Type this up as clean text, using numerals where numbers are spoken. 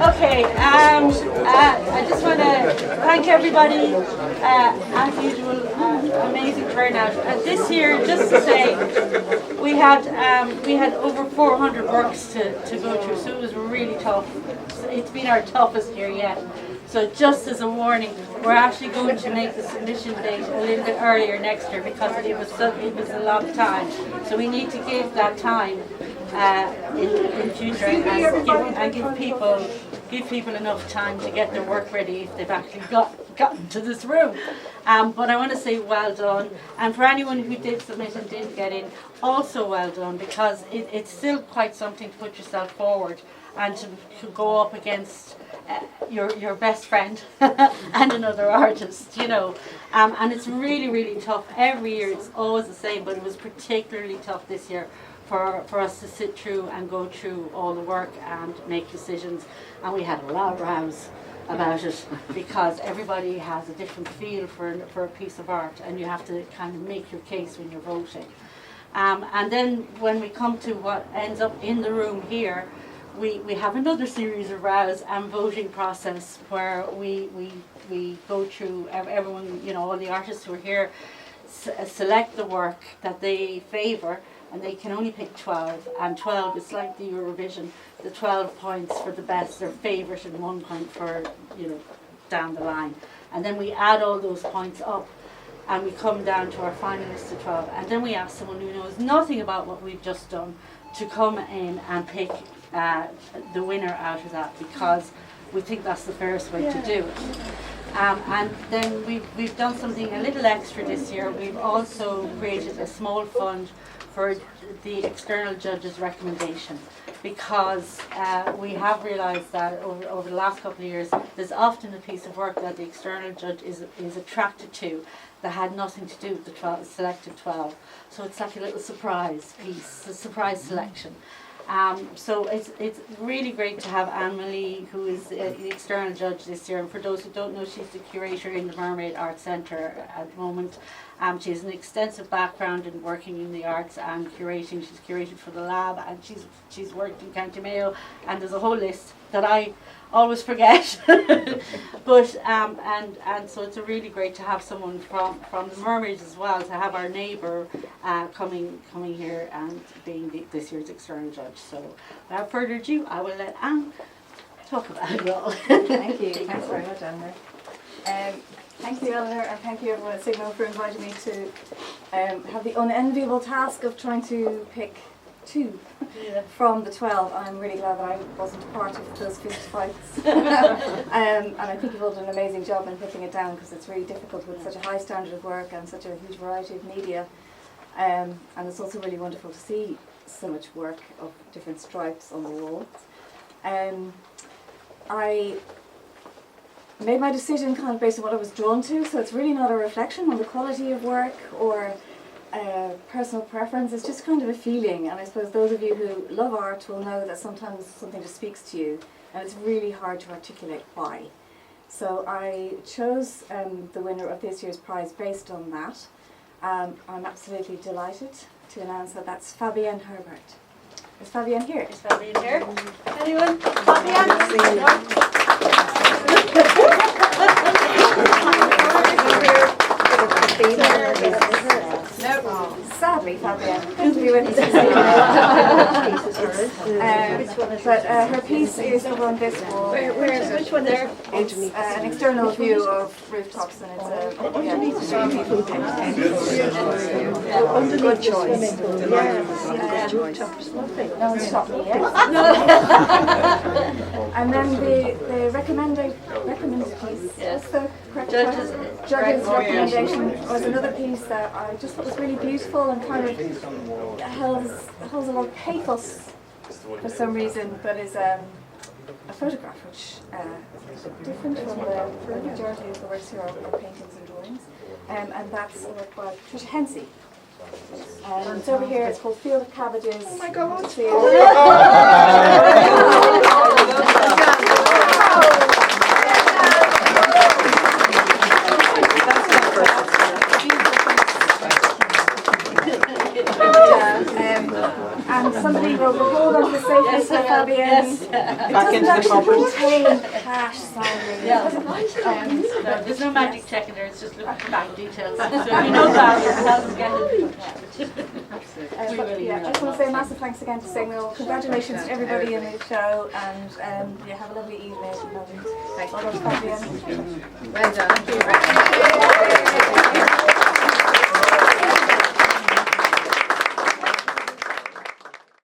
Okay, I just want to thank everybody, as usual, amazing turnout. This year, just to say, we had over 400 works to go through, so it was really tough. It's been our toughest year yet. So just as a warning, we're actually going to make the submission date a little bit earlier next year because it was a lot of time. So we need to give that time in future and give people enough time to get their work ready if they've actually gotten to this room. But I want to say well done, and for anyone who did submit and didn't get in, also well done, because it's still quite something to put yourself forward and to go up against your best friend and another artist, you know. And it's really, really tough. Every year it's always the same, but it was particularly tough this year for us to sit through and go through all the work and make decisions. And we had a lot of rows about it because everybody has a different feel for a piece of art, and you have to kind of make your case when you're voting. And then when we come to what ends up in the room here, we have another series of rows and voting process where we go through everyone, you know, all the artists who are here select the work that they favour, and they can only pick 12, and 12 is like the Eurovision, the 12 points for the best, their favourite, and 1 point for, you know, down the line. And then we add all those points up and we come down to our final list of 12, and then we ask someone who knows nothing about what we've just done to come in and pick the winner out of that, because we think that's the fairest way to do it. And then we've done something a little extra this year. We've also created a small fund for the external judge's recommendation, because we have realised that over the last couple of years there's often a piece of work that the external judge is attracted to that had nothing to do with the selected 12. So it's like a little surprise piece, a surprise selection. So it's really great to have Anne-Marie, who is the external judge this year. And for those who don't know, she's the curator in the Mermaid Arts Centre at the moment. She has an extensive background in working in the arts and curating. She's curated for the Lab, and she's worked in County Mayo, and there's a whole list that I always forget. But and so it's really great to have someone from the Mermaids as well, to have our neighbour coming here and being this year's external judge. So without further ado, I will let Anne talk about it all. Thank you. Thanks very much, Anne. Thank you, Eleanor, and thank you everyone at Signal for inviting me to have the unenviable task of trying to pick 2 from the 12. I'm really glad that I wasn't part of those fist fights. And I think you've all done an amazing job in picking it down, because it's really difficult with such a high standard of work and such a huge variety of media. And it's also really wonderful to see so much work of different stripes on the wall. I made my decision kind of based on what I was drawn to, so it's really not a reflection on the quality of work or personal preference. It's just kind of a feeling, and I suppose those of you who love art will know that sometimes something just speaks to you and it's really hard to articulate why. So I chose the winner of this year's prize based on that. I'm absolutely delighted to announce that that's Fabienne Herbert. Is Fabienne here? Is Fabienne here? Anyone? Fabienne? No, sadly, Fabienne couldn't be with us. But her piece is the one this wall. Where is it? Which one there? It's an external view of rooftops, and it's a good choice. No one's stopped me yet. And then the recommended piece. Yes. The correct judge's recommendation was another piece that I just thought was really beautiful and kind of holds a lot of pathos for some reason, but is a photograph which is different from the majority of the works here are paintings and drawings, and that's a work by Pauline Hensey. It's over here. It's called Field of Cabbages. Oh my God! And somebody will hold on to the safe list for Fabienne. Back into the cupboard. Contain cash, sadly. No, there's no magic check in there, it's just looking for bank details. So if you know that, it helps get it. But yeah, I just want to say a massive thanks again to Signal. Congratulations to everybody in the show, and yeah, have a lovely evening. Well done, Fabienne. Well done.